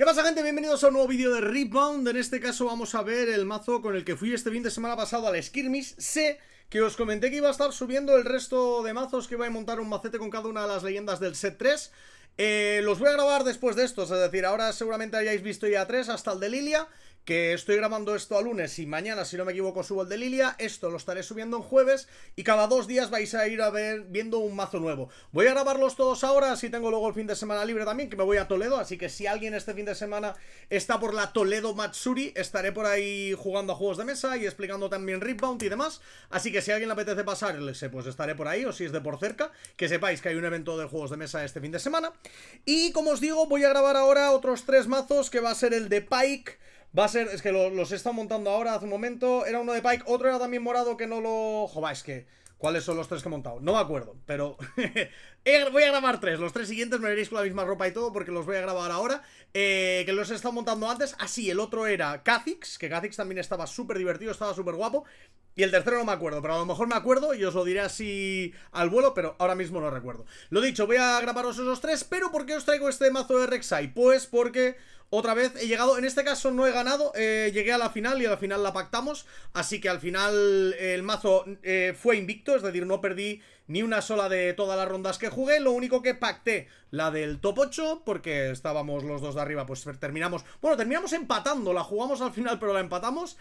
¿Qué pasa, gente? Bienvenidos a un nuevo vídeo de Rebound. En este caso vamos a ver el mazo con el que fui este fin de semana pasado al Skirmish. Sé que os comenté que iba a estar subiendo el resto de mazos, que iba a montar un macete con cada una de las leyendas del set 3. Los voy a grabar después de estos, es decir, ahora seguramente hayáis visto ya 3 hasta el de Lilia, que estoy grabando esto a lunes y mañana, si no me equivoco, subo el de Lilia. Esto lo estaré subiendo en jueves y cada 2 días vais a ir viendo un mazo nuevo. Voy a grabarlos todos ahora, así tengo luego el fin de semana libre también, que me voy a Toledo, así que si alguien este fin de semana está por la Toledo Matsuri, estaré por ahí jugando a juegos de mesa y explicando también Rebound y demás, así que si a alguien le apetece pasar, pues estaré por ahí, o si es de por cerca, que sepáis que hay un evento de juegos de mesa este fin de semana. Y como os digo, voy a grabar ahora otros 3 mazos, que va a ser el de Pyke. Va a ser, es que los he estado montando ahora hace un momento. Era uno de Pyke, otro era también morado que no lo... Joder, es que... ¿Cuáles son los 3 que he montado? No me acuerdo, pero voy a grabar 3. Los 3 siguientes me veréis con la misma ropa y todo, porque los voy a grabar ahora. Que los he estado montando antes. Ah, sí, el otro era Kha'Zix, que Kha'Zix también estaba súper divertido, estaba súper guapo. Y el tercero no me acuerdo, pero a lo mejor me acuerdo y os lo diré así al vuelo, pero ahora mismo no recuerdo. Lo dicho, voy a grabaros esos 3, pero ¿por qué os traigo este mazo de Rek'Sai? Pues porque... otra vez he llegado, en este caso no he ganado, llegué a la final y a la final la pactamos, así que al final el mazo fue invicto, es decir, no perdí ni una sola de todas las rondas que jugué. Lo único que pacté la del top 8, porque estábamos los dos de arriba, pues terminamos empatando, la jugamos al final pero la empatamos,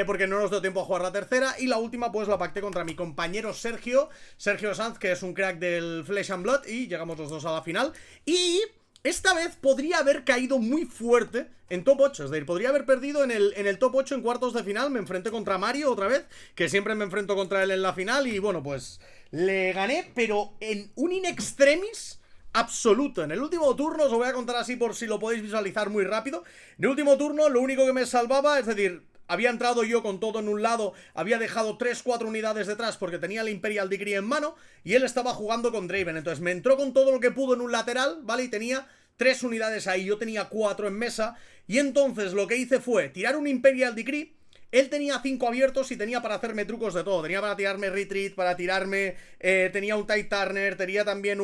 porque no nos dio tiempo a jugar la tercera, y la última pues la pacté contra mi compañero Sergio Sanz, que es un crack del Flesh and Blood, y llegamos los dos a la final, y... esta vez podría haber caído muy fuerte en top 8, es decir, podría haber perdido en el top 8 en cuartos de final. Me enfrenté contra Mario otra vez, que siempre me enfrento contra él en la final, y bueno, pues le gané, pero en un in extremis absoluto. En el último turno, os lo voy a contar así por si lo podéis visualizar muy rápido. En el último turno, lo único que me salvaba, es decir... había entrado yo con todo en un lado, había dejado 3-4 unidades detrás porque tenía el Imperial Decree en mano, y él estaba jugando con Draven. Entonces me entró con todo lo que pudo en un lateral, ¿vale? Y tenía 3 unidades ahí, yo tenía 4 en mesa. Y entonces lo que hice fue tirar un Imperial Decree. Él tenía 5 abiertos y tenía para hacerme trucos de todo. Tenía para tirarme Retreat, para tirarme... tenía un Tide Turner, tenía también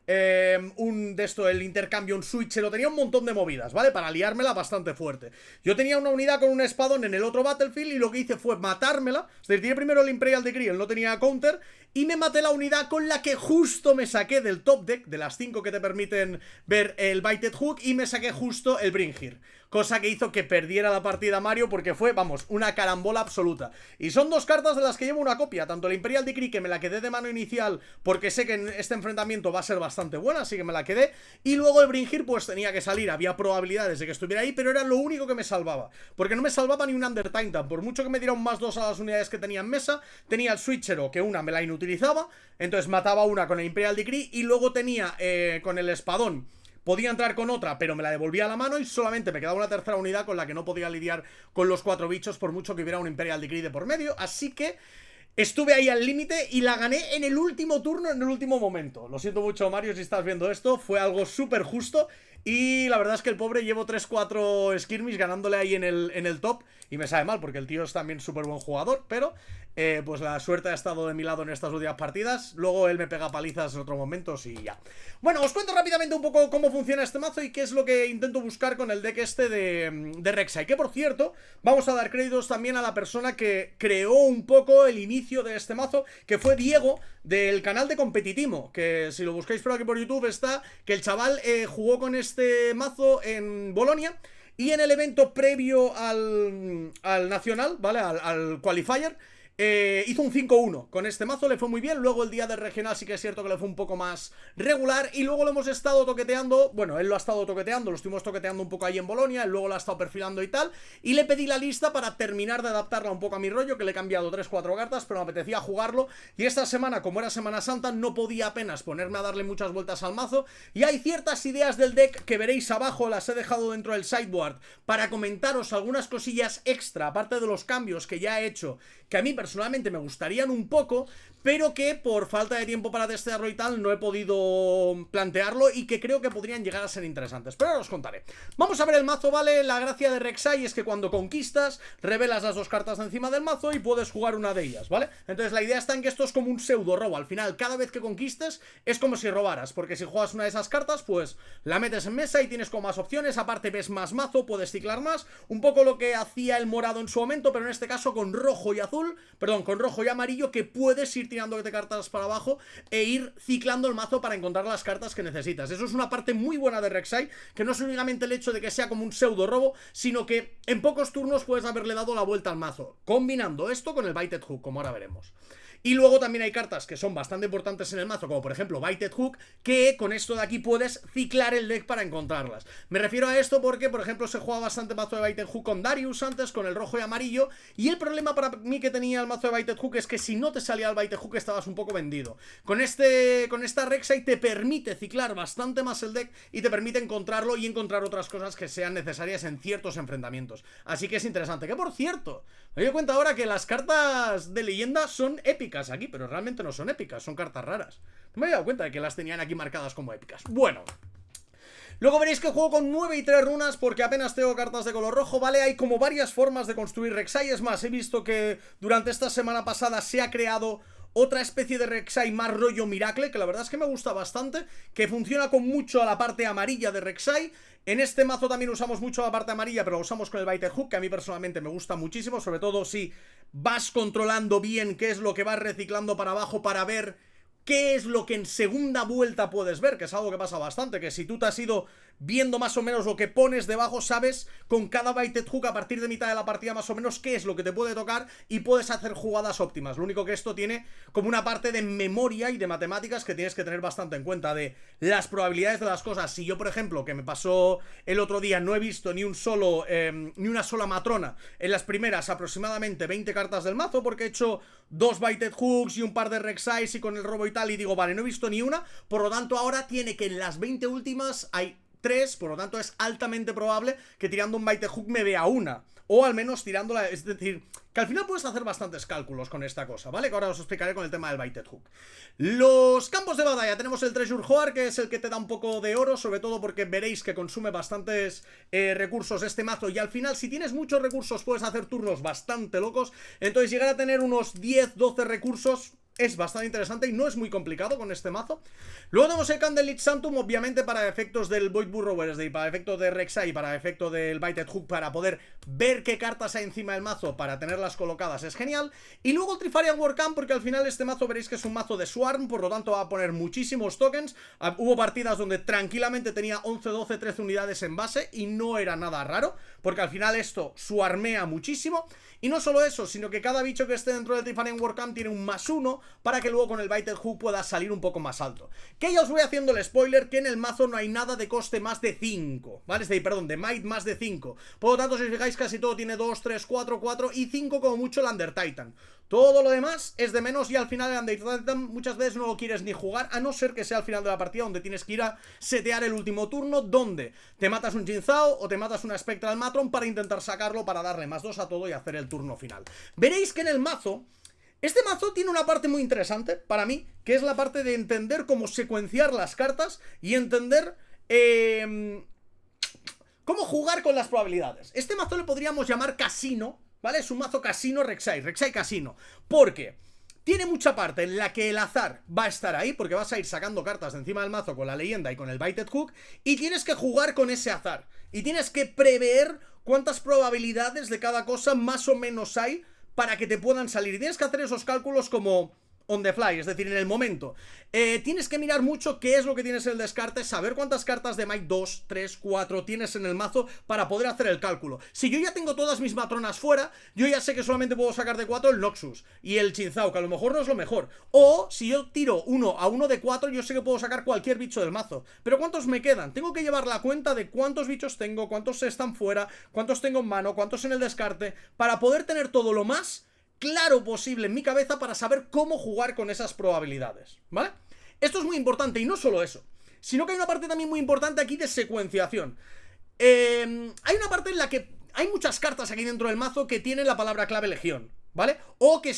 el intercambio, un Switchero. Tenía un montón de movidas, ¿vale? Para liármela bastante fuerte. Yo tenía una unidad con un espadón en el otro Battlefield, y lo que hice fue matármela. Es decir, tiré primero el Imperial Decree, él no tenía counter, y me maté la unidad con la que justo me saqué del top deck, de las 5 que te permiten ver el Baited Hook, y me saqué justo el Bring Here. Cosa que hizo que perdiera la partida Mario, porque fue, vamos, una carambola absoluta. Y son 2 cartas de las que llevo una copia, tanto el Imperial Decree, que me la quedé de mano inicial porque sé que en este enfrentamiento va a ser bastante buena, así que me la quedé. Y luego el Bring Here pues tenía que salir, había probabilidades de que estuviera ahí, pero era lo único que me salvaba, porque no me salvaba ni un Under Titan. Por mucho que me diera un +2 a las unidades que tenía en mesa, tenía el Switchero, que una me la inutilizaba, entonces mataba una con el Imperial Decree, y luego tenía con el espadón, podía entrar con otra, pero me la devolvía a la mano, y solamente me quedaba una tercera unidad con la que no podía lidiar con los 4 bichos, por mucho que hubiera un Imperial Decree de por medio. Así que estuve ahí al límite y la gané en el último turno, en el último momento. Lo siento mucho, Mario, si estás viendo esto. Fue algo súper justo. Y la verdad es que el pobre llevo 3-4 skirmish ganándole ahí en el top. Y me sabe mal porque el tío es también súper buen jugador. Pero pues la suerte ha estado de mi lado en estas últimas partidas. Luego él me pega palizas en otros momentos y ya. Bueno, os cuento rápidamente un poco cómo funciona este mazo y qué es lo que intento buscar con el deck este de Rek'Sai. Que por cierto, vamos a dar créditos también a la persona que creó un poco el inicio de este mazo, que fue Diego, del canal de Competitivo, que si lo buscáis por aquí por YouTube está, que el chaval jugó con este mazo en Bolonia, y en el evento previo al Nacional, ¿vale? Al Qualifier, hizo un 5-1 con este mazo, le fue muy bien. Luego el día del regional sí que es cierto que le fue un poco más regular, y luego lo hemos estado toqueteando, bueno, él lo ha estado toqueteando, lo estuvimos toqueteando un poco ahí en Bolonia, él luego lo ha estado perfilando y tal, y le pedí la lista para terminar de adaptarla un poco a mi rollo, que le he cambiado 3-4 cartas, pero me apetecía jugarlo, y esta semana, como era Semana Santa, no podía apenas ponerme a darle muchas vueltas al mazo, y hay ciertas ideas del deck que veréis abajo, las he dejado dentro del sideboard, para comentaros algunas cosillas extra, aparte de los cambios que ya he hecho, que a mí personalmente me gustarían un poco, pero que por falta de tiempo para testearlo y tal no he podido plantearlo y que creo que podrían llegar a ser interesantes, pero ahora os contaré. Vamos a ver el mazo, ¿vale? La gracia de Rek'Sai es que cuando conquistas revelas las dos cartas de encima del mazo y puedes jugar una de ellas, ¿vale? Entonces la idea está en que esto es como un pseudo robo. Al final, cada vez que conquistes es como si robaras, porque si juegas una de esas cartas, pues la metes en mesa y tienes como más opciones. Aparte ves más mazo, puedes ciclar más, un poco lo que hacía el morado en su momento, pero en este caso con rojo y azul, perdón, con rojo y amarillo, que puedes ir tirando de cartas para abajo e ir ciclando el mazo para encontrar las cartas que necesitas. Eso es una parte muy buena de Rek'Sai, que no es únicamente el hecho de que sea como un pseudo robo, sino que en pocos turnos puedes haberle dado la vuelta al mazo, combinando esto con el Baited Hook, como ahora veremos. Y luego también hay cartas que son bastante importantes en el mazo, como por ejemplo Baited Hook, que con esto de aquí puedes ciclar el deck para encontrarlas. Me refiero a esto porque, por ejemplo, se juega bastante mazo de Baited Hook con Darius antes, con el rojo y amarillo, y el problema para mí que tenía el mazo de Baited Hook es que si no te salía el Baited Hook estabas un poco vendido. Con esta Rek'Sai te permite ciclar bastante más el deck y te permite encontrarlo y encontrar otras cosas que sean necesarias en ciertos enfrentamientos. Así que es interesante. Que por cierto, me doy cuenta ahora que las cartas de leyenda son épicas aquí, pero realmente no son épicas, son cartas raras. No me había dado cuenta de que las tenían aquí marcadas como épicas. Bueno, luego veréis que juego con 9 y 3 runas porque apenas tengo cartas de color rojo, ¿vale? Hay como varias formas de construir Rek'Sai. Es más, he visto que durante esta semana pasada se ha creado otra especie de Rek'Sai más rollo Miracle, que la verdad es que me gusta bastante, que funciona con mucho a la parte amarilla de Rek'Sai. En este mazo también usamos mucho la parte amarilla, pero lo usamos con el Baited Hook, que a mí personalmente me gusta muchísimo, sobre todo si vas controlando bien qué es lo que vas reciclando para abajo para ver qué es lo que en segunda vuelta puedes ver, que es algo que pasa bastante, que si tú te has ido viendo más o menos lo que pones debajo, sabes con cada Baited Hook a partir de mitad de la partida más o menos qué es lo que te puede tocar y puedes hacer jugadas óptimas. Lo único que esto tiene como una parte de memoria y de matemáticas que tienes que tener bastante en cuenta, de las probabilidades de las cosas. Si yo, por ejemplo, que me pasó el otro día, no he visto ni una sola matrona en las primeras aproximadamente 20 cartas del mazo, porque he hecho 2 Baited Hooks y un par de Rek'Sais y con el robo y tal, y digo, vale, no he visto ni una, por lo tanto ahora tiene que en las 20 últimas hay 3, por lo tanto es altamente probable que tirando un Baited Hook me vea una, o al menos tirándola, es decir, que al final puedes hacer bastantes cálculos con esta cosa, ¿vale? Que ahora os explicaré con el tema del Baited Hook. Los campos de batalla, tenemos el Treasure Hoard, que es el que te da un poco de oro, sobre todo porque veréis que consume bastantes recursos este mazo, y al final si tienes muchos recursos puedes hacer turnos bastante locos, entonces llegar a tener unos 10-12 recursos es bastante interesante y no es muy complicado con este mazo. Luego tenemos el Candlelit Sanctum, obviamente para efectos del Void Burrower, es decir, para efectos de Rek'Sai, para efecto del Baited Hook, para poder ver qué cartas hay encima del mazo, para tenerlas colocadas, es genial. Y luego el Trifarian Warcamp, porque al final este mazo veréis que es un mazo de Swarm, por lo tanto va a poner muchísimos tokens. Hubo partidas donde tranquilamente tenía 11, 12, 13 unidades en base y no era nada raro, porque al final esto swarmea muchísimo. Y no solo eso, sino que cada bicho que esté dentro del Trifarian Warcamp tiene un +1 para que luego con el Baited Hook pueda salir un poco más alto. Que ya os voy haciendo el spoiler que en el mazo no hay nada de coste más de 5, ¿vale? Es decir, perdón, de might más de 5. Por lo tanto, si os fijáis, casi todo tiene 2, 3, 4, 4 y 5 como mucho el Under Titan. Todo lo demás es de menos y al final el Under Titan muchas veces no lo quieres ni jugar, a no ser que sea al final de la partida donde tienes que ir a setear el último turno, donde te matas un Jin Zhao o te matas una Spectral Matron para intentar sacarlo, para darle +2 a todo y hacer el turno final. Veréis que en el mazo este mazo tiene una parte muy interesante para mí, que es la parte de entender cómo secuenciar las cartas y entender cómo jugar con las probabilidades. Este mazo le podríamos llamar casino, ¿vale? Es un mazo casino Rek'Sai, Rek'Sai casino, porque tiene mucha parte en la que el azar va a estar ahí, porque vas a ir sacando cartas de encima del mazo con la leyenda y con el Baited Hook, y tienes que jugar con ese azar, y tienes que prever cuántas probabilidades de cada cosa más o menos hay para que te puedan salir. Y tienes que hacer esos cálculos como on the fly, es decir, en el momento. Tienes que mirar mucho qué es lo que tienes en el descarte, saber cuántas cartas de Might 2, 3, 4 tienes en el mazo para poder hacer el cálculo. Si yo ya tengo todas mis matronas fuera, yo ya sé que solamente puedo sacar de 4 el Noxus y el Jin Zhao, que a lo mejor no es lo mejor. O si yo tiro 1 a 1 de 4, yo sé que puedo sacar cualquier bicho del mazo. Pero ¿cuántos me quedan? Tengo que llevar la cuenta de cuántos bichos tengo, cuántos están fuera, cuántos tengo en mano, cuántos en el descarte, para poder tener todo lo más claro posible en mi cabeza para saber cómo jugar con esas probabilidades, ¿vale? Esto es muy importante, y no solo eso, sino que hay una parte también muy importante aquí de secuenciación. Hay una parte en la que hay muchas cartas aquí dentro del mazo que tienen la palabra clave legión, ¿vale? O que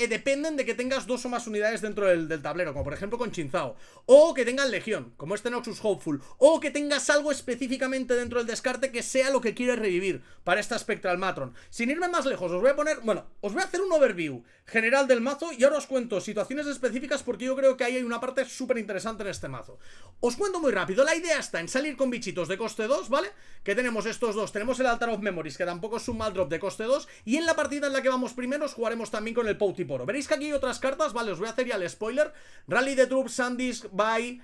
dependen de que tengas 2 o más unidades dentro del tablero, como por ejemplo con Chinzao. O que tengas Legión, como este Noxus Hopeful. O que tengas algo específicamente dentro del descarte que sea lo que quieres revivir para esta Spectral Matron. Sin irme más lejos, os voy a poner... Bueno, os voy a hacer un overview general del mazo y ahora os cuento situaciones específicas porque yo creo que ahí hay una parte súper interesante en este mazo. Os cuento muy rápido, la idea está en salir con bichitos de coste 2, ¿vale? Que tenemos estos dos, tenemos el Altar of Memories, que tampoco es un mal drop de coste 2, y en la partida en la que vamos primero jugaremos también con el Poutiporo. Veréis que aquí hay otras cartas, vale, os voy a hacer ya el spoiler. Rally the Troops, Sandisk, Bai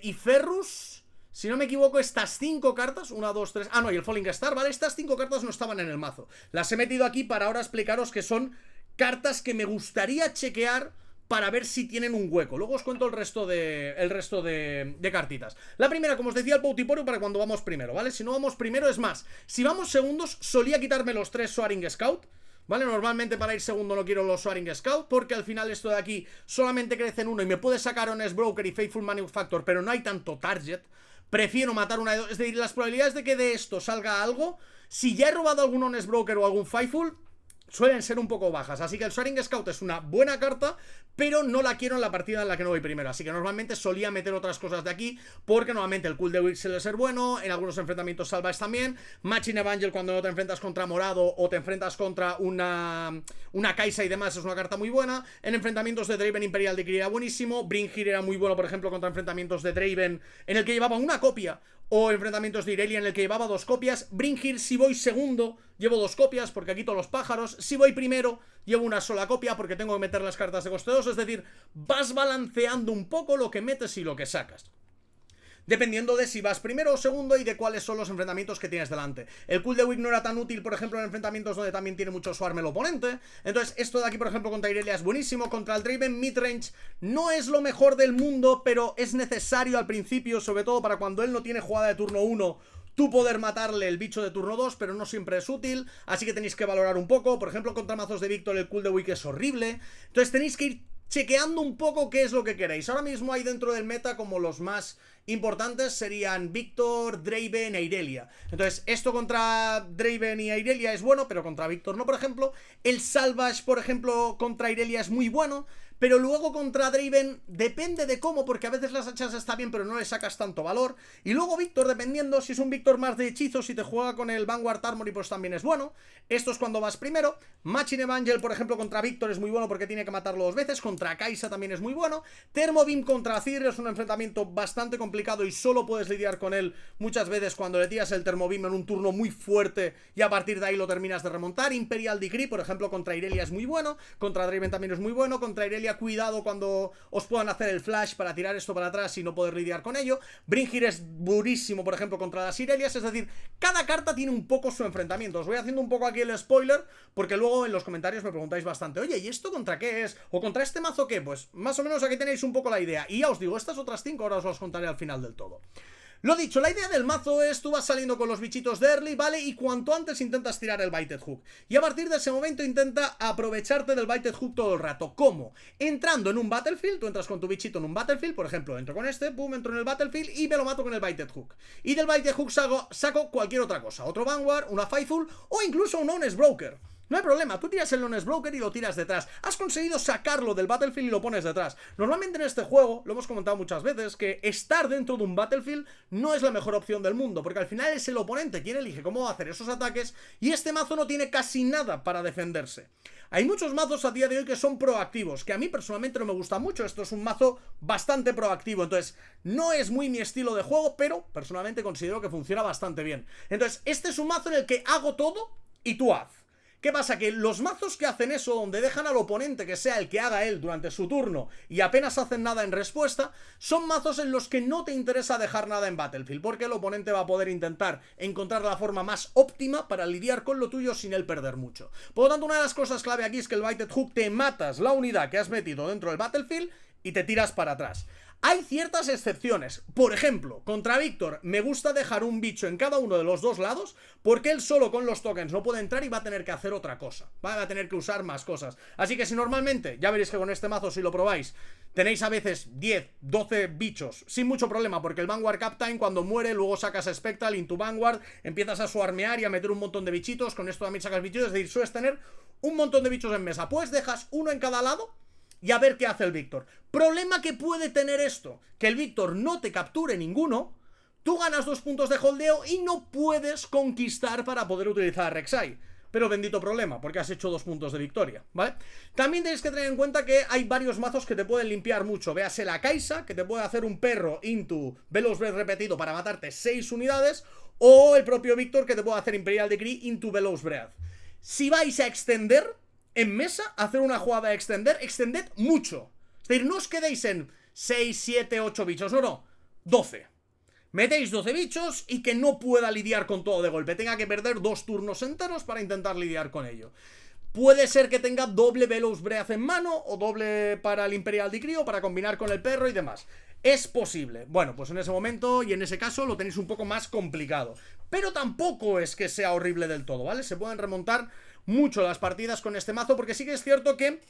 y Ferrus. Si no me equivoco, estas 5 cartas, 1, 2, 3... Ah, no, y el Falling Star, ¿vale? Estas 5 cartas no estaban en el mazo. Las he metido aquí para ahora explicaros que son cartas que me gustaría chequear para ver si tienen un hueco. Luego os cuento el resto de cartitas. La primera, como os decía, el Poutiporo para cuando vamos primero, ¿vale? Si no vamos primero, es más, si vamos segundos, solía quitarme los 3 Soaring Scout, ¿vale? Normalmente para ir segundo no quiero los Soaring Scout, porque al final esto de aquí solamente crece en uno y me puede sacar Honest Broker y Faithful Manufactor, pero no hay tanto target. Prefiero matar una de dos. Es decir, las probabilidades de que de esto salga algo, si ya he robado algún Honest Broker o algún Faithful, suelen ser un poco bajas, así que el Soaring Scout es una buena carta, pero no la quiero en la partida en la que no voy primero, así que normalmente solía meter otras cosas de aquí, porque normalmente el Cool de Week suele ser bueno, en algunos enfrentamientos salvas también, Matching Evangel cuando no te enfrentas contra Morado o te enfrentas contra una Kaisa y demás es una carta muy buena, en enfrentamientos de Draven Imperial Decree era buenísimo, Bring Here era muy bueno por ejemplo contra enfrentamientos de Draven en el que llevaba una copia, o enfrentamientos de Irelia en el que llevaba 2 copias. Bring Here, si voy segundo, llevo 2 copias porque quito los pájaros. Si voy primero, llevo una sola copia porque tengo que meter las cartas de coste 2. Es decir, vas balanceando un poco lo que metes y lo que sacas, dependiendo de si vas primero o segundo y de cuáles son los enfrentamientos que tienes delante. El Cool de Week no era tan útil, por ejemplo, en enfrentamientos donde también tiene mucho swarm el oponente. Entonces, esto de aquí, por ejemplo, contra Irelia es buenísimo. Contra el Draven midrange no es lo mejor del mundo, pero es necesario al principio, sobre todo para cuando él no tiene jugada de turno 1, tú poder matarle el bicho de turno 2, pero no siempre es útil, así que tenéis que valorar un poco. Por ejemplo, contra mazos de Víctor el Cool de Week es horrible. Entonces tenéis que ir chequeando un poco qué es lo que queréis. Ahora mismo hay dentro del meta como los más importantes serían Víctor, Draven e Irelia. Entonces esto contra Draven y Irelia es bueno, pero contra Víctor no, por ejemplo. El Salvage, por ejemplo, contra Irelia es muy bueno, pero luego contra Draven depende de cómo, porque a veces las hachas está bien pero no le sacas tanto valor. Y luego Víctor, dependiendo, si es un Víctor más de hechizos, si te juega con el Vanguard Armory pues también es bueno. Esto es cuando vas primero. Matching Evangel, por ejemplo, contra Víctor es muy bueno porque tiene que matarlo 2 veces. Contra Kaisa también es muy bueno. Thermobeam contra Azir es un enfrentamiento bastante complicado y solo puedes lidiar con él muchas veces cuando le tiras el Thermobeam en un turno muy fuerte y a partir de ahí lo terminas de remontar. Imperial Decree, por ejemplo, contra Irelia es muy bueno. Contra Draven también es muy bueno. Contra Irelia cuidado cuando os puedan hacer el flash para tirar esto para atrás y no poder lidiar con ello. Bring Here es durísimo, por ejemplo, contra las Irelias. Es decir, cada carta tiene un poco su enfrentamiento. Os voy haciendo un poco aquí el spoiler, porque luego en los comentarios me preguntáis bastante, oye, ¿y esto contra qué es? ¿O contra este mazo qué? Pues más o menos aquí tenéis un poco la idea. Y ya os digo, estas otras 5 ahora os las contaré al final del todo. Lo dicho, la idea del mazo es, tú vas saliendo con los bichitos de early, ¿vale? Y cuanto antes intentas tirar el Baited Hook. Y a partir de ese momento intenta aprovecharte del Baited Hook todo el rato. ¿Cómo? Entrando en un battlefield, tú entras con tu bichito en un battlefield, por ejemplo, entro con este, pum, entro en el battlefield y me lo mato con el Baited Hook. Y del Baited Hook saco cualquier otra cosa, otro Vanguard, una Faithful o incluso un Honest Broker. No hay problema, tú tiras el Honest Broker y lo tiras detrás. Has conseguido sacarlo del Battlefield y lo pones detrás. Normalmente en este juego, lo hemos comentado muchas veces, que estar dentro de un Battlefield no es la mejor opción del mundo, porque al final es el oponente quien elige cómo va a hacer esos ataques y este mazo no tiene casi nada para defenderse. Hay muchos mazos a día de hoy que son proactivos, que a mí personalmente no me gusta mucho. Esto es un mazo bastante proactivo, entonces no es muy mi estilo de juego, pero personalmente considero que funciona bastante bien. Entonces este es un mazo en el que hago todo y tú haz. ¿Qué pasa? Que los mazos que hacen eso, donde dejan al oponente que sea el que haga él durante su turno y apenas hacen nada en respuesta, son mazos en los que no te interesa dejar nada en Battlefield, porque el oponente va a poder intentar encontrar la forma más óptima para lidiar con lo tuyo sin él perder mucho. Por lo tanto, una de las cosas clave aquí es que el Baited Hook te matas la unidad que has metido dentro del Battlefield y te tiras para atrás. Hay ciertas excepciones. Por ejemplo, contra Víctor me gusta dejar un bicho en cada uno de los dos lados, porque él solo con los tokens no puede entrar y va a tener que hacer otra cosa. Va a tener que usar más cosas. Así que si normalmente, ya veréis que con este mazo si lo probáis, tenéis a veces 10, 12 bichos sin mucho problema, porque el Vanguard Captain cuando muere, luego sacas Spectral into Vanguard, empiezas a swarmear y a meter un montón de bichitos, con esto también sacas bichitos, es decir, sueles tener un montón de bichos en mesa. Pues dejas uno en cada lado y a ver qué hace el Víctor. Problema que puede tener esto, que el Víctor no te capture ninguno, tú ganas 2 puntos de holdeo y no puedes conquistar para poder utilizar a Rek'Sai. Pero bendito problema, porque has hecho 2 puntos de victoria, ¿vale? También tenéis que tener en cuenta que hay varios mazos que te pueden limpiar mucho. Véase la Kaisa, que te puede hacer un perro into Velos Breath repetido para matarte 6 unidades, o el propio Víctor, que te puede hacer Imperial Decree into Velos Breath. Si vais a extender en mesa, hacer una jugada de extended mucho. Es decir, no os quedéis en 6, 7, 8 bichos, no, 12. Metéis 12 bichos y que no pueda lidiar con todo de golpe. Tenga que perder 2 turnos enteros para intentar lidiar con ello. Puede ser que tenga doble Velos Breath en mano, o doble para el Imperial Decree, o para combinar con el perro y demás. Es posible. Bueno, pues en ese momento y en ese caso lo tenéis un poco más complicado. Pero tampoco es que sea horrible del todo, ¿vale? Se pueden remontar mucho las partidas con este mazo, porque sí que es cierto que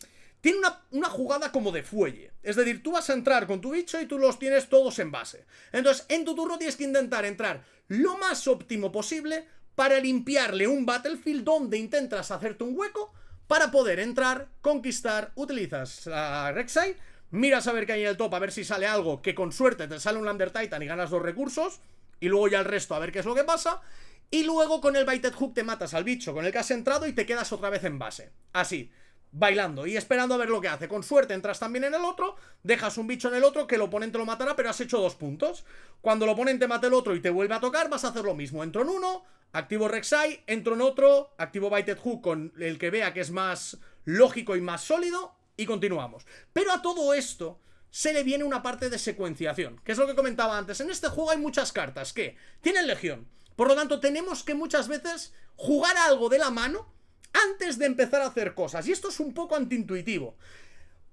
tiene una jugada como de fuelle. Es decir, tú vas a entrar con tu bicho y tú los tienes todos en base. Entonces, en tu turno tienes que intentar entrar lo más óptimo posible para limpiarle un battlefield donde intentas hacerte un hueco para poder entrar, conquistar, utilizas a Rek'Sai, miras a ver qué hay en el top, a ver si sale algo, que con suerte te sale un Under Titan y ganas 2 recursos, y luego ya el resto a ver qué es lo que pasa. Y luego con el Baited Hook te matas al bicho con el que has entrado y te quedas otra vez en base. Así, bailando y esperando a ver lo que hace. Con suerte entras también en el otro, dejas un bicho en el otro que el oponente lo matará, pero has hecho 2 puntos. Cuando el oponente mate el otro y te vuelve a tocar, vas a hacer lo mismo. Entro en uno, activo Rek'Sai, entro en otro, activo Baited Hook con el que vea que es más lógico y más sólido, y continuamos. Pero a todo esto se le viene una parte de secuenciación, que es lo que comentaba antes. En este juego hay muchas cartas que tienen legión. Por lo tanto, tenemos que muchas veces jugar algo de la mano antes de empezar a hacer cosas. Y esto es un poco antiintuitivo,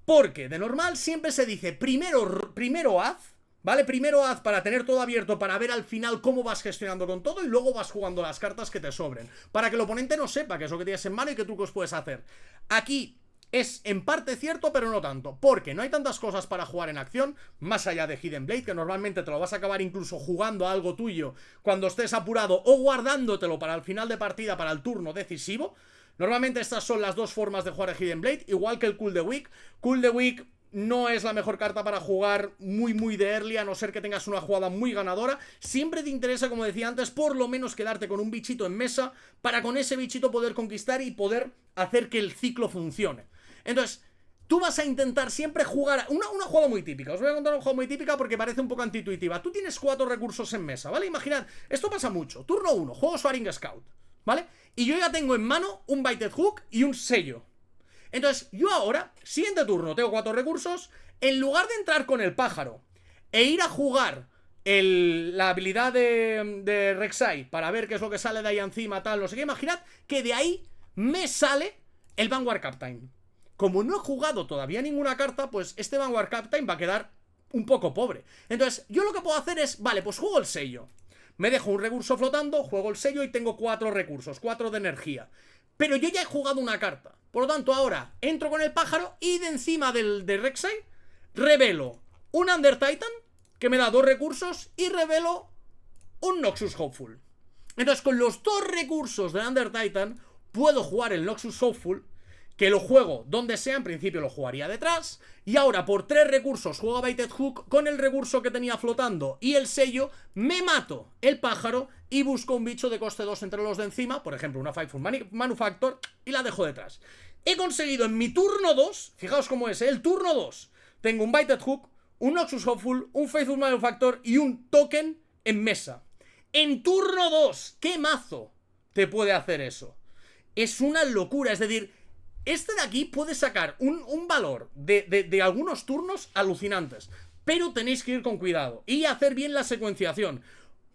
porque de normal siempre se dice primero haz, ¿vale? Primero haz para tener todo abierto, para ver al final cómo vas gestionando con todo, y luego vas jugando las cartas que te sobren, para que el oponente no sepa qué es lo que tienes en mano y qué trucos puedes hacer. Aquí es en parte cierto, pero no tanto, porque no hay tantas cosas para jugar en acción, más allá de Hidden Blade, que normalmente te lo vas a acabar incluso jugando a algo tuyo cuando estés apurado, o guardándotelo para el final de partida, para el turno decisivo. Normalmente estas son las dos formas de jugar a Hidden Blade, igual que el Cool the Week. Cool the Week no es la mejor carta para jugar muy de early, a no ser que tengas una jugada muy ganadora. Siempre te interesa, como decía antes, por lo menos quedarte con un bichito en mesa, para con ese bichito poder conquistar y poder hacer que el ciclo funcione. Entonces, tú vas a intentar siempre jugar una jugada muy típica. Os voy a contar una jugada muy típica porque parece un poco antiintuitiva. Tú tienes 4 recursos en mesa, ¿vale? Imaginad, esto pasa mucho. Turno 1, juego Swaring Scout, ¿vale? Y yo ya tengo en mano un Baited Hook y un sello. Entonces, yo ahora, siguiente turno, tengo 4 recursos. En lugar de entrar con el pájaro e ir a jugar la habilidad de Rek'Sai para ver qué es lo que sale de ahí encima, tal, no sé qué, imaginad que de ahí me sale el Vanguard Captain. Como no he jugado todavía ninguna carta, pues este Vanguard Captain va a quedar un poco pobre. Entonces, yo lo que puedo hacer es, vale, pues juego el sello. Me dejo un recurso flotando, juego el sello y tengo 4 recursos, 4 de energía. Pero yo ya he jugado una carta. Por lo tanto, ahora entro con el pájaro y de encima de Rek'Sai revelo un Under Titan, que me da 2 recursos, y revelo un Noxus Hopeful. Entonces, con los 2 recursos de Under Titan, puedo jugar el Noxus Hopeful, que lo juego donde sea, en principio lo jugaría detrás, y ahora por 3 recursos juego a Baited Hook, con el recurso que tenía flotando y el sello, me mato el pájaro y busco un bicho de coste 2 entre los de encima, por ejemplo una Fightful Manufactor, y la dejo detrás. He conseguido en mi turno 2, fijaos cómo es, el turno 2, tengo un Baited Hook, un Noxus Hopeful, un Faithful Manufactor y un token en mesa. En turno 2, ¿qué mazo te puede hacer eso? Es una locura, es decir, este de aquí puede sacar un valor de algunos turnos alucinantes, pero tenéis que ir con cuidado y hacer bien la secuenciación.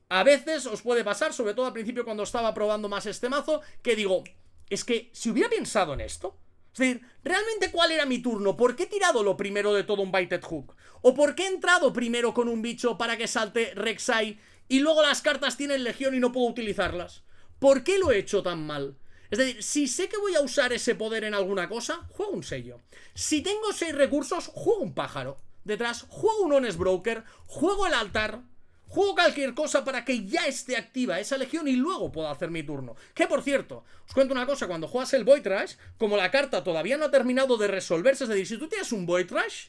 A veces os puede pasar, sobre todo al principio cuando estaba probando más este mazo, que digo, es que si hubiera pensado en esto, es decir, ¿realmente cuál era mi turno? ¿Por qué he tirado lo primero de todo un Baited Hook? ¿O por qué he entrado primero con un bicho para que salte Rek'Sai y luego las cartas tienen legión y no puedo utilizarlas? ¿Por qué lo he hecho tan mal? Es decir, si sé que voy a usar ese poder en alguna cosa, juego un sello. Si tengo 6 recursos, juego un pájaro. Detrás, juego un Honest Broker, juego el altar, juego cualquier cosa para que ya esté activa esa legión y luego pueda hacer mi turno. Que por cierto, os cuento una cosa, cuando juegas el Void Rush, como la carta todavía no ha terminado de resolverse, es decir, si tú tienes un Void Rush,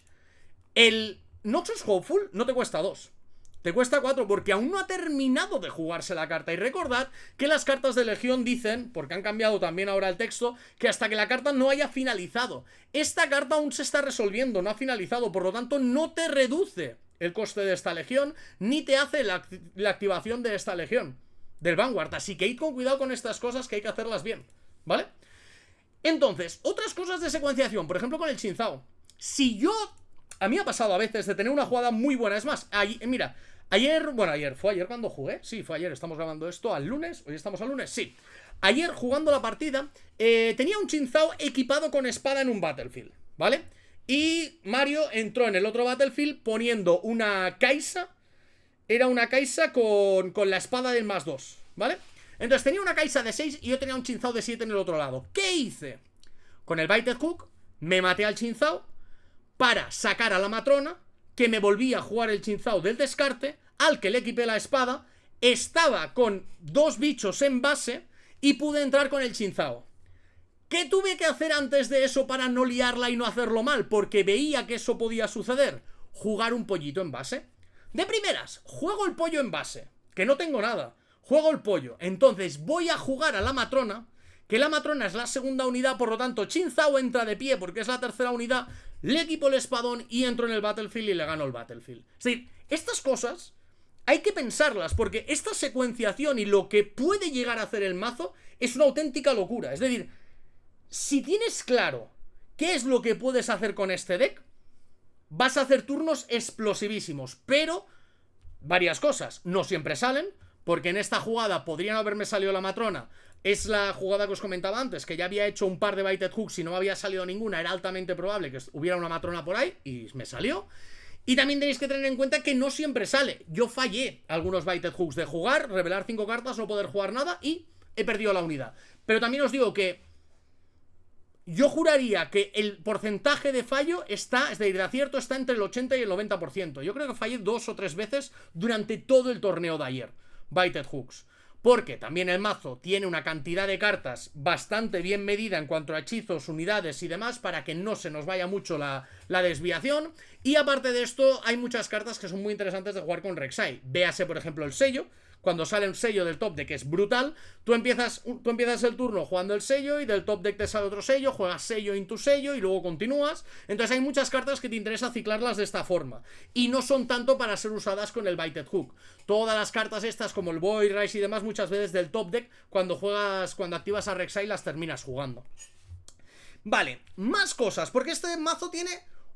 el Noxus Hopeful no te cuesta 2. Te cuesta 4 porque aún no ha terminado de jugarse la carta. Y recordad que las cartas de Legión dicen, porque han cambiado también ahora el texto, que hasta que la carta no haya finalizado. Esta carta aún se está resolviendo, no ha finalizado, por lo tanto no te reduce el coste de esta Legión, ni te hace la activación de esta Legión, del Vanguard. Así que id con cuidado con estas cosas, que hay que hacerlas bien, ¿vale? Entonces, otras cosas de secuenciación, por ejemplo con el Chinzao. Si yo... A mí ha pasado a veces de tener una jugada muy buena. Es más, mira, ¿fue ayer cuando jugué? Sí, fue ayer, estamos grabando esto al lunes. Hoy estamos al lunes, sí. Ayer jugando la partida, tenía un Chinzao equipado con espada en un Battlefield, ¿vale? Y Mario entró en el otro Battlefield poniendo una Kaisa. Era una Kaisa con la espada del +2, ¿vale? Entonces tenía una Kaisa de 6 y yo tenía un Chinzao de 7 en el otro lado. ¿Qué hice? Con el Baited Hook me maté al Chinzao para sacar a la matrona, que me volvía a jugar el Chinzao del descarte, al que le equipé la espada, estaba con 2 bichos en base y pude entrar con el Chinzao. ¿Qué tuve que hacer antes de eso para no liarla y no hacerlo mal? Porque veía que eso podía suceder. Jugar un pollito en base. De primeras, juego el pollo en base, que no tengo nada. Juego el pollo. Entonces voy a jugar a la matrona, que la matrona es la segunda unidad, por lo tanto Chinzao entra de pie porque es la tercera unidad, le equipo el espadón y entro en el Battlefield y le gano el Battlefield. Es decir, estas cosas hay que pensarlas, porque esta secuenciación y lo que puede llegar a hacer el mazo es una auténtica locura. Es decir, si tienes claro qué es lo que puedes hacer con este deck, vas a hacer turnos explosivísimos, pero varias cosas no siempre salen, porque en esta jugada podrían haberme salido la matrona. Es la jugada que os comentaba antes, que ya había hecho un par de Baited Hooks y no me había salido ninguna. Era altamente probable que hubiera una matrona por ahí y me salió. Y también tenéis que tener en cuenta que no siempre sale. Yo fallé algunos Baited Hooks de jugar, revelar 5 cartas, no poder jugar nada y he perdido la unidad. Pero también os digo que yo juraría que el porcentaje de fallo está, es decir, de acierto está entre el 80 y el 90%. Yo creo que fallé 2 o 3 veces durante todo el torneo de ayer, Baited Hooks. Porque también el mazo tiene una cantidad de cartas bastante bien medida en cuanto a hechizos, unidades y demás, para que no se nos vaya mucho la desviación. Y aparte de esto, hay muchas cartas que son muy interesantes de jugar con Rek'Sai. Véase, por ejemplo, el sello. Cuando sale un sello del top deck es brutal. Tú empiezas el turno jugando el sello y del top deck te sale otro sello, juegas sello into sello y luego continúas. Entonces hay muchas cartas que te interesa ciclarlas de esta forma. Y no son tanto para ser usadas con el Baited Hook. Todas las cartas estas como el Void Rise y demás muchas veces del top deck cuando activas a Rek'Sai las terminas jugando. Vale, más cosas, porque este mazo tiene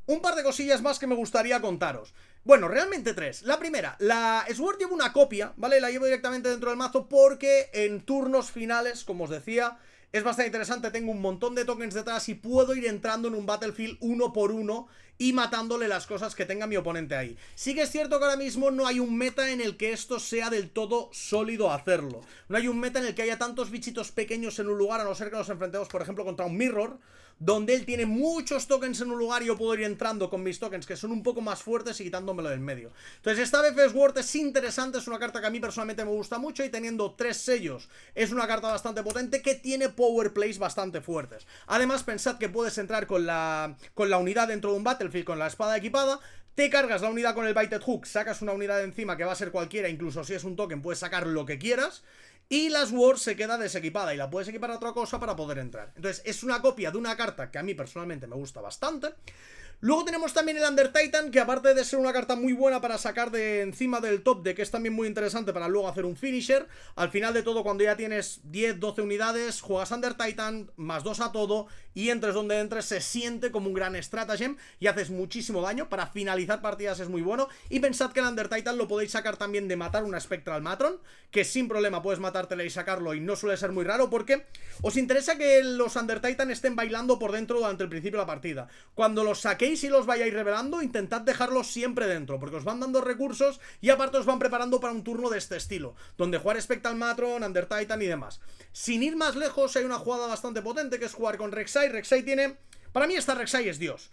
un par de cosillas más que me gustaría contaros. Bueno, realmente 3. La primera, la Sword llevo una copia, ¿vale? La llevo directamente dentro del mazo porque en turnos finales, como os decía, es bastante interesante. Tengo un montón de tokens detrás y puedo ir entrando en un Battlefield uno por uno y matándole las cosas que tenga mi oponente ahí. Sí que es cierto que ahora mismo no hay un meta en el que esto sea del todo sólido hacerlo. No hay un meta en el que haya tantos bichitos pequeños en un lugar, a no ser que nos enfrentemos, por ejemplo, contra un Mirror, donde él tiene muchos tokens en un lugar y yo puedo ir entrando con mis tokens que son un poco más fuertes y quitándomelo del medio. Entonces esta BF Sword es interesante, es una carta que a mí personalmente me gusta mucho y teniendo 3 sellos es una carta bastante potente que tiene power plays bastante fuertes. Además pensad que puedes entrar con la unidad dentro de un Battlefield con la espada equipada, te cargas la unidad con el Baited Hook, sacas una unidad de encima que va a ser cualquiera, incluso si es un token puedes sacar lo que quieras. Y la Sword se queda desequipada y la puedes equipar a otra cosa para poder entrar. Entonces es una copia de una carta que a mí personalmente me gusta bastante. Luego tenemos también el Under Titan, que aparte de ser una carta muy buena para sacar de encima del top deck, que es también muy interesante para luego hacer un finisher, al final de todo, cuando ya tienes 10, 12 unidades, juegas Under Titan, +2 a todo, y entres donde entres, se siente como un gran stratagem y haces muchísimo daño. Para finalizar partidas es muy bueno. Y pensad que el Under Titan lo podéis sacar también de matar una Spectral Matron, que sin problema puedes matártela y sacarlo, y no suele ser muy raro, porque os interesa que los Under Titan estén bailando por dentro durante el principio de la partida. Cuando los saquéis y los vayáis revelando, intentad dejarlos siempre dentro, porque os van dando recursos y aparte os van preparando para un turno de este estilo, donde jugar Spectral Matron, Under Titan y demás. Sin ir más lejos, hay una jugada bastante potente que es jugar con Rek'Sai. Rek'Sai tiene... Para mí esta Rek'Sai es Dios.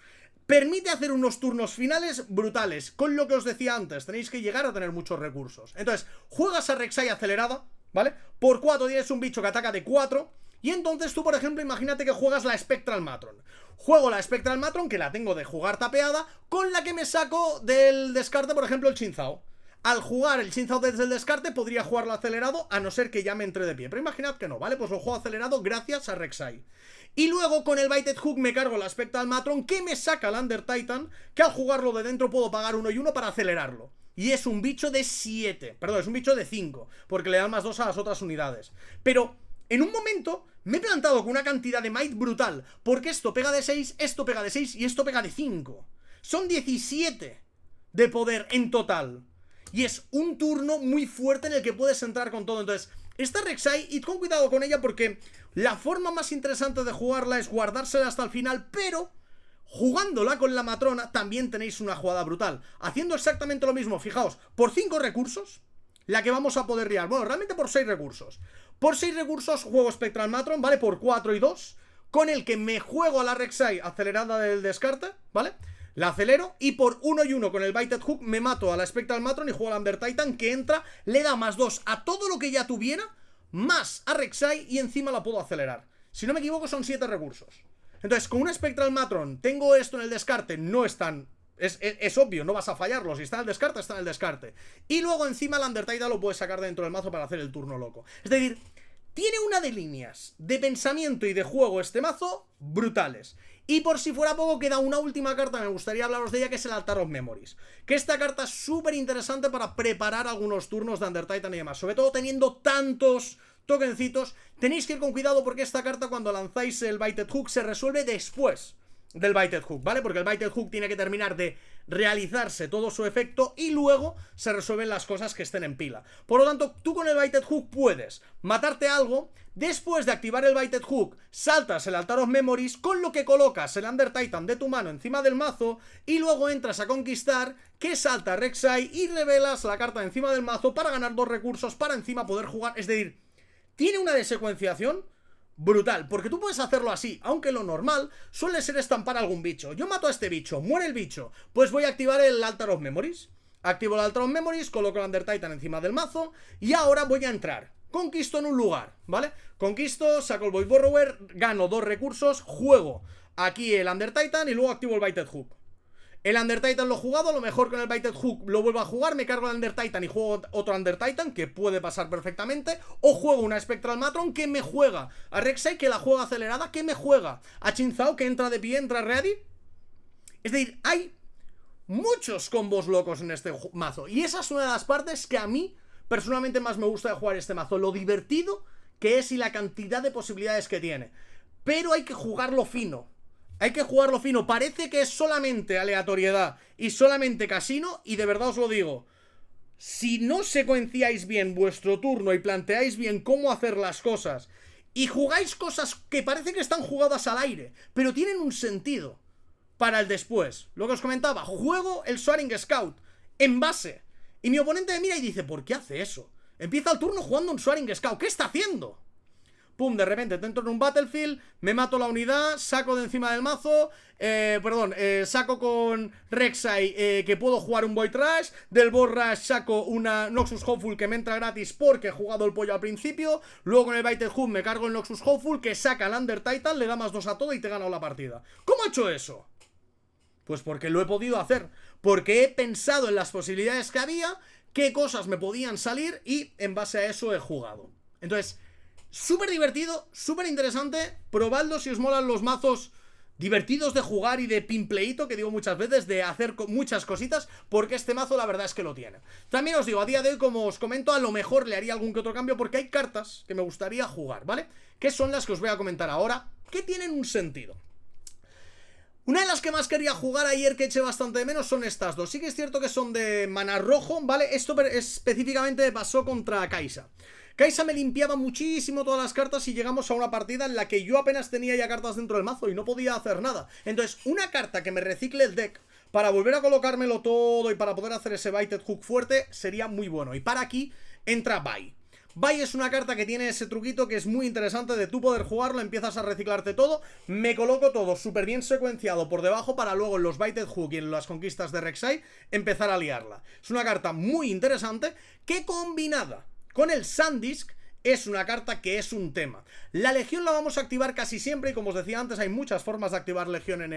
Permite hacer unos turnos finales brutales. Con lo que os decía antes, tenéis que llegar a tener muchos recursos. Entonces, juegas a Rek'Sai acelerada, ¿vale? Por 4 tienes un bicho que ataca de 4. Y entonces tú, por ejemplo, imagínate que juegas la Spectral Matron. Juego la Spectral Matron, que la tengo de jugar tapeada, con la que me saco del descarte, por ejemplo, el Xin Zhao. Al jugar el Xin Zhao desde el descarte, podría jugarlo acelerado, a no ser que ya me entre de pie. Pero imaginad que no, ¿vale? Pues lo juego acelerado gracias a Rek'Sai. Y luego con el Baited Hook me cargo la Spectral Matron, que me saca el Under Titan, que al jugarlo de dentro puedo pagar 1 y 1 para acelerarlo. Y es un bicho de 7, perdón, es un bicho de 5, porque le dan +2 a las otras unidades. Pero en un momento me he plantado con una cantidad de might brutal, porque esto pega de 6, esto pega de 6 y esto pega de 5. Son 17 de poder en total. Y es un turno muy fuerte en el que puedes entrar con todo. Entonces, esta Rek'Sai, id con cuidado con ella, porque la forma más interesante de jugarla es guardársela hasta el final, pero jugándola con la matrona también tenéis una jugada brutal. Haciendo exactamente lo mismo, fijaos, por 5 recursos, la que vamos a poder liar. Bueno, realmente por 6 recursos. Por 6 recursos juego Spectral Matron, ¿vale? Por 4 y 2, con el que me juego a la Rek'Sai acelerada del descarte, ¿vale? La acelero y por 1 y 1 con el Baited Hook me mato a la Spectral Matron y juego al Under Titan, que entra, le da +2 a todo lo que ya tuviera, más a Rek'Sai, y encima la puedo acelerar. Si no me equivoco son 7 recursos. Entonces, con una Spectral Matron tengo esto en el descarte, no es tan... Es obvio, no vas a fallarlo. Si está en el descarte, está en el descarte. Y luego encima el Under Titan lo puedes sacar dentro del mazo para hacer el turno loco. Es decir, tiene una de líneas de pensamiento y de juego este mazo brutales. Y por si fuera poco, queda una última carta, me gustaría hablaros de ella, que es el Altar of Memories. Que esta carta es súper interesante para preparar algunos turnos de Under Titan y demás. Sobre todo teniendo tantos tokencitos, tenéis que ir con cuidado, porque esta carta, cuando lanzáis el Baited Hook, se resuelve después del Baited Hook, ¿vale? Porque el Baited Hook tiene que terminar de realizarse todo su efecto y luego se resuelven las cosas que estén en pila. Por lo tanto, tú con el Baited Hook puedes matarte algo, después de activar el Baited Hook saltas el Altar of Memories, con lo que colocas el Under Titan de tu mano encima del mazo y luego entras a conquistar, que salta Rek'Sai y revelas la carta encima del mazo para ganar 2 recursos para encima poder jugar. Es decir, tiene una desecuenciación brutal, porque tú puedes hacerlo así, aunque lo normal suele ser estampar algún bicho. Yo mato a este bicho, muere el bicho, pues voy a activar el Altar of Memories. Activo el Altar of Memories, coloco el Under Titan encima del mazo y ahora voy a entrar. Conquisto en un lugar, ¿vale? Conquisto, saco el Void Borrower, gano 2 recursos, juego aquí el Under Titan y luego activo el Baited Hook. El Under Titan lo he jugado, a lo mejor con el Baited Hook lo vuelvo a jugar, me cargo el Under Titan y juego otro Under Titan, que puede pasar perfectamente, o juego una Spectral Matron que me juega a Rek'Sai, que la juega acelerada, que me juega a Xin Zhao, que entra de pie, entra ready. Es decir, hay muchos combos locos en este mazo, y esa es una de las partes que a mí personalmente más me gusta de jugar este mazo, lo divertido que es y la cantidad de posibilidades que tiene. Pero hay que jugarlo fino. Hay que jugarlo fino, parece que es solamente aleatoriedad y solamente casino, y de verdad os lo digo, si no secuenciáis bien vuestro turno y planteáis bien cómo hacer las cosas, y jugáis cosas que parece que están jugadas al aire, pero tienen un sentido para el después. Lo que os comentaba, juego el Soaring Scout en base, y mi oponente me mira y dice, ¿por qué hace eso? Empieza el turno jugando un Soaring Scout, ¿qué está haciendo? Pum, de repente te entro en un Battlefield, me mato la unidad, saco de encima del mazo, saco con Rek'Sai que puedo jugar un Void Rush, del Void Rush saco una Noxus Hopeful que me entra gratis porque he jugado el pollo al principio, luego con el Baited Hook me cargo el Noxus Hopeful que saca el Under Titan, le da +2 a todo y te he ganado la partida. ¿Cómo he hecho eso? Pues porque lo he podido hacer, porque he pensado en las posibilidades que había, qué cosas me podían salir y en base a eso he jugado. Entonces, súper divertido, súper interesante. Probadlo si os molan los mazos divertidos de jugar y de pimpleito, que digo muchas veces, de hacer muchas cositas, porque este mazo la verdad es que lo tiene. También os digo, a día de hoy, como os comento, a lo mejor le haría algún que otro cambio, porque hay cartas que me gustaría jugar, ¿vale? Que son las que os voy a comentar ahora, que tienen un sentido. Una de las que más quería jugar ayer, que eché bastante de menos, son estas dos. Sí que es cierto que son de mana rojo, ¿vale? Esto específicamente pasó contra Kai'Sa. Kai'Sa me limpiaba muchísimo todas las cartas y llegamos a una partida en la que yo apenas tenía ya cartas dentro del mazo y no podía hacer nada. Entonces, una carta que me recicle el deck para volver a colocármelo todo y para poder hacer ese Baited Hook fuerte sería muy bueno. Y para aquí entra Bai. Bai es una carta que tiene ese truquito que es muy interesante de tú poder jugarlo, empiezas a reciclarte todo, me coloco todo súper bien secuenciado por debajo para luego en los Baited Hook y en las conquistas de Rek'Sai empezar a liarla. Es una carta muy interesante que combinada con el Sandisk es una carta que es un tema. La Legión la vamos a activar casi siempre y como os decía antes hay muchas formas de activar Legión en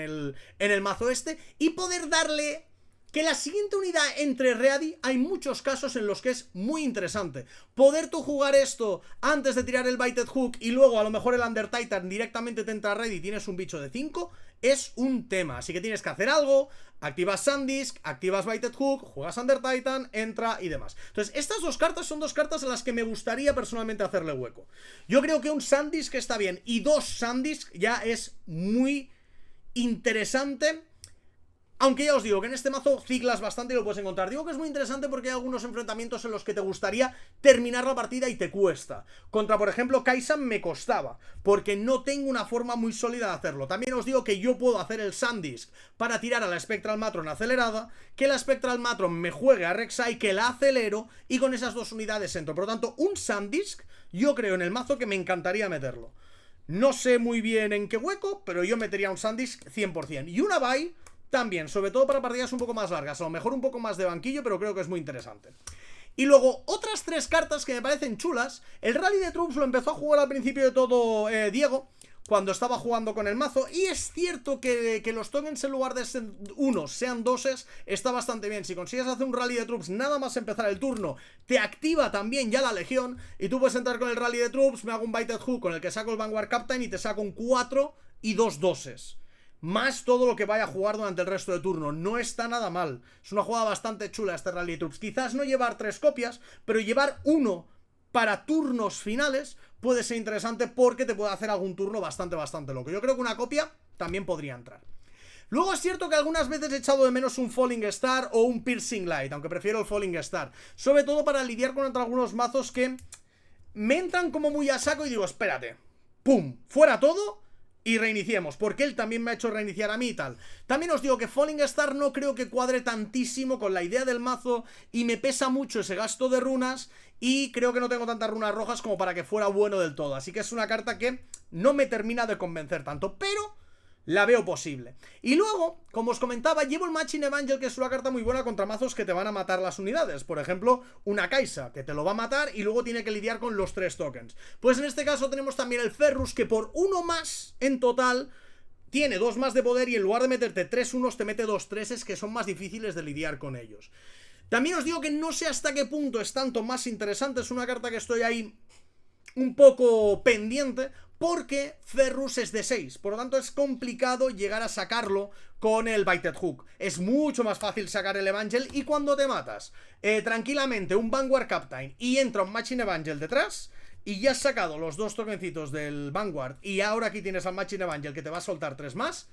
el mazo este y poder darle que la siguiente unidad entre ready hay muchos casos en los que es muy interesante. Poder tú jugar esto antes de tirar el Baited Hook y luego a lo mejor el Under Titan directamente te entra ready y tienes un bicho de 5 es un tema. Así que tienes que hacer algo, activas Sandisk, activas Baited Hook, juegas Under Titan, entra y demás. Entonces estas dos cartas son dos cartas a las que me gustaría personalmente hacerle hueco. Yo creo que un Sandisk está bien y dos Sandisk ya es muy interesante. Aunque ya os digo que en este mazo ciclas bastante y lo puedes encontrar. Digo que es muy interesante porque hay algunos enfrentamientos en los que te gustaría terminar la partida y te cuesta. Contra, por ejemplo, Kai'Sa me costaba, porque no tengo una forma muy sólida de hacerlo. También os digo que yo puedo hacer el Sandisk para tirar a la Spectral Matron acelerada, que la Spectral Matron me juegue a Rek'Sai, que la acelero, y con esas dos unidades entro. Por lo tanto, un Sandisk, yo creo en el mazo que me encantaría meterlo. No sé muy bien en qué hueco, pero yo metería un Sandisk 100%. Y una Bai también, sobre todo para partidas un poco más largas, a lo mejor un poco más de banquillo, pero creo que es muy interesante. Y luego, otras tres cartas que me parecen chulas. El Rally de Troops lo empezó a jugar al principio de todo Diego, cuando estaba jugando con el mazo, y es cierto que los tokens en lugar de ser unos sean doses, está bastante bien. Si consigues hacer un Rally de Troops nada más empezar el turno, te activa también ya la Legión, y tú puedes entrar con el Rally de Troops, me hago un Baited Hook con el que saco el Vanguard Captain y te saco un 4 y 2 doses. Más todo lo que vaya a jugar durante el resto de turno. No está nada mal. Es una jugada bastante chula este Rally Troops. Quizás no llevar 3 copias, pero llevar uno para turnos finales puede ser interesante porque te puede hacer algún turno bastante loco. Yo creo que una copia también podría entrar. Luego es cierto que algunas veces he echado de menos un Falling Star o un Piercing Light, aunque prefiero el Falling Star. Sobre todo para lidiar con algunos mazos que me entran como muy a saco y digo, espérate, ¡pum! Fuera todo y reiniciemos, porque él también me ha hecho reiniciar a mí y tal. También os digo que Falling Star no creo que cuadre tantísimo con la idea del mazo y me pesa mucho ese gasto de runas y creo que no tengo tantas runas rojas como para que fuera bueno del todo. Así que es una carta que no me termina de convencer tanto, pero la veo posible. Y luego, como os comentaba, llevo el Matching Evangel, que es una carta muy buena contra mazos que te van a matar las unidades. Por ejemplo, una Kai'Sa, que te lo va a matar y luego tiene que lidiar con los 3 tokens. Pues en este caso tenemos también el Ferrus, que por 1 más en total tiene 2 más de poder y en lugar de meterte 3 unos te mete 2 treses que son más difíciles de lidiar con ellos. También os digo que no sé hasta qué punto es tanto más interesante, es una carta que estoy ahí un poco pendiente, porque Ferrus es de 6, por lo tanto es complicado llegar a sacarlo con el Baited Hook. Es mucho más fácil sacar el Evangel y cuando te matas tranquilamente un Vanguard Captain y entra un Matching Evangel detrás y ya has sacado los 2 tokencitos del Vanguard y ahora aquí tienes al Matching Evangel que te va a soltar 3 más,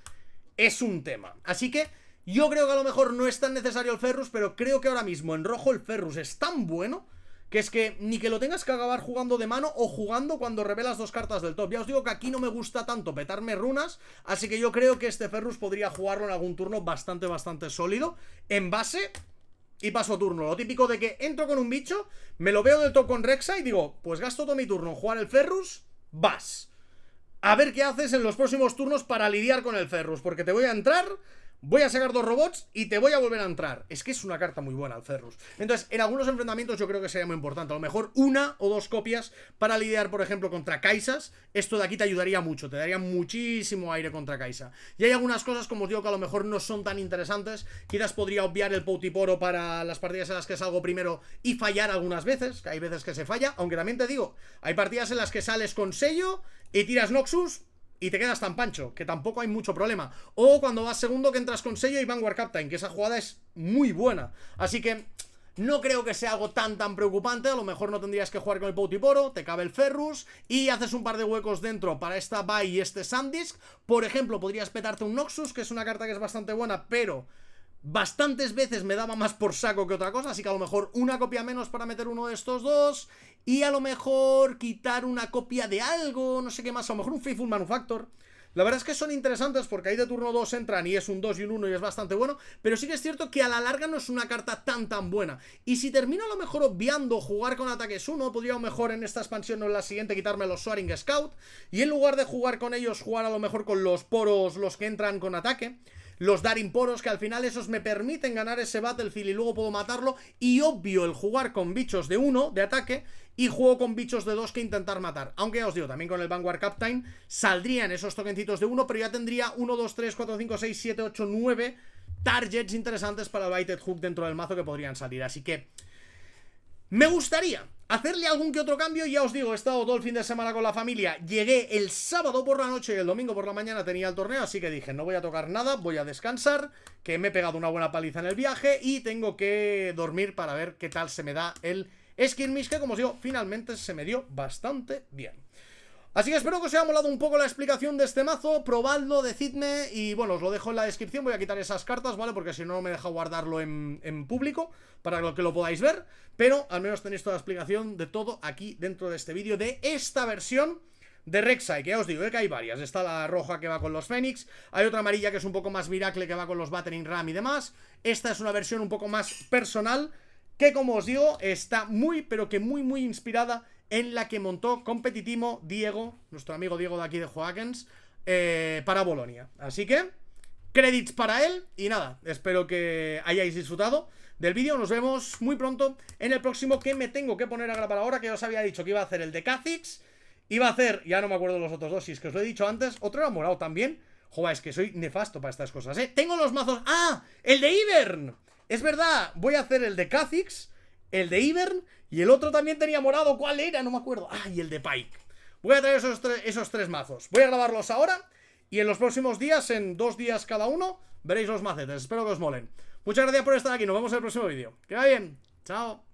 es un tema. Así que yo creo que a lo mejor no es tan necesario el Ferrus, pero creo que ahora mismo en rojo el Ferrus es tan bueno que es que ni que lo tengas que acabar jugando de mano o jugando cuando revelas 2 cartas del top. Ya os digo que aquí no me gusta tanto petarme runas, así que yo creo que este Ferrus podría jugarlo en algún turno bastante sólido, en base y paso turno. Lo típico de que entro con un bicho, me lo veo del top con Rek'Sai y digo, pues gasto todo mi turno en jugar el Ferrus, vas. A ver qué haces en los próximos turnos para lidiar con el Ferrus, porque te voy a entrar, voy a sacar 2 robots y te voy a volver a entrar. Es que es una carta muy buena el Ferrus. Entonces, en algunos enfrentamientos yo creo que sería muy importante. A lo mejor 1 o 2 copias para lidiar, por ejemplo, contra Kai'Sas. Esto de aquí te ayudaría mucho, te daría muchísimo aire contra Kai'Sa. Y hay algunas cosas, como os digo, que a lo mejor no son tan interesantes. Quizás podría obviar el Poutiporo para las partidas en las que salgo primero y fallar algunas veces, que hay veces que se falla. Aunque también te digo, hay partidas en las que sales con sello y tiras Noxus y te quedas tan pancho, que tampoco hay mucho problema. O cuando vas segundo que entras con sello y Vanguard Captain, que esa jugada es muy buena. Así que no creo que sea algo tan preocupante. A lo mejor no tendrías que jugar con el Poutiporo, te cabe el Ferrus y haces un par de huecos dentro para esta Buy y este Sandisk. Por ejemplo, podrías petarte un Noxus, que es una carta que es bastante buena, pero bastantes veces me daba más por saco que otra cosa, así que a lo mejor una copia menos para meter uno de estos dos, y a lo mejor quitar una copia de algo, no sé qué más, a lo mejor un Faithful Manufactor. La verdad es que son interesantes porque ahí de turno 2 entran y es un 2 y un 1 y es bastante bueno, pero sí que es cierto que a la larga no es una carta tan buena. Y si termino a lo mejor obviando jugar con ataques 1, podría a lo mejor en esta expansión o en la siguiente quitarme los Soaring Scout, y en lugar de jugar con ellos, jugar a lo mejor con los poros, los que entran con ataque, los Daring Poros, que al final esos me permiten ganar ese Battlefield y luego puedo matarlo, y obvio el jugar con bichos de 1 de ataque y juego con bichos de 2 que intentar matar. Aunque ya os digo, también con el Vanguard Captain saldrían esos tokencitos de 1, pero ya tendría 1, 2, 3, 4, 5, 6, 7, 8, 9 targets interesantes para el Baited Hook dentro del mazo que podrían salir. Así que me gustaría hacerle algún que otro cambio. Ya os digo, he estado todo el fin de semana con la familia. Llegué el sábado por la noche y el domingo por la mañana tenía el torneo, así que dije, no voy a tocar nada, voy a descansar, que me he pegado una buena paliza en el viaje y tengo que dormir para ver qué tal se me da el Skirmish, que como os digo, finalmente se me dio bastante bien. Así que espero que os haya molado un poco la explicación de este mazo, probadlo, decidme y bueno, os lo dejo en la descripción, voy a quitar esas cartas, ¿vale? Porque si no, no me deja guardarlo en público para que lo podáis ver, pero al menos tenéis toda la explicación de todo aquí dentro de este vídeo de esta versión de Rek'Sai, que ya os digo, que hay varias. Está la roja que va con los Fénix, hay otra amarilla que es un poco más Miracle que va con los Battering Ram y demás. Esta es una versión un poco más personal que, como os digo, está muy, pero que muy inspirada en la que montó competitivo Diego, nuestro amigo Diego de aquí de Joakens, para Bolonia. Así que, credits para él. Y nada, espero que hayáis disfrutado del vídeo. Nos vemos muy pronto en el próximo, que me tengo que poner a grabar ahora, que os había dicho que iba a hacer el de Kha'Zix. Iba a hacer, ya no me acuerdo los otros dos, si es que os lo he dicho antes. Otro era morado también. Joder, es que soy nefasto para estas cosas, ¿eh? Tengo los mazos... ¡Ah! ¡El de Ivern! Es verdad, voy a hacer el de Kha'Zix, el de Ivern, y el otro también tenía morado. ¿Cuál era? No me acuerdo. Ah, y el de Pike. Voy a traer esos tres mazos. Voy a grabarlos ahora, y en los próximos días, en 2 días cada uno, veréis los macetes. Espero que os molen. Muchas gracias por estar aquí. Nos vemos en el próximo vídeo. Que vaya bien. Chao.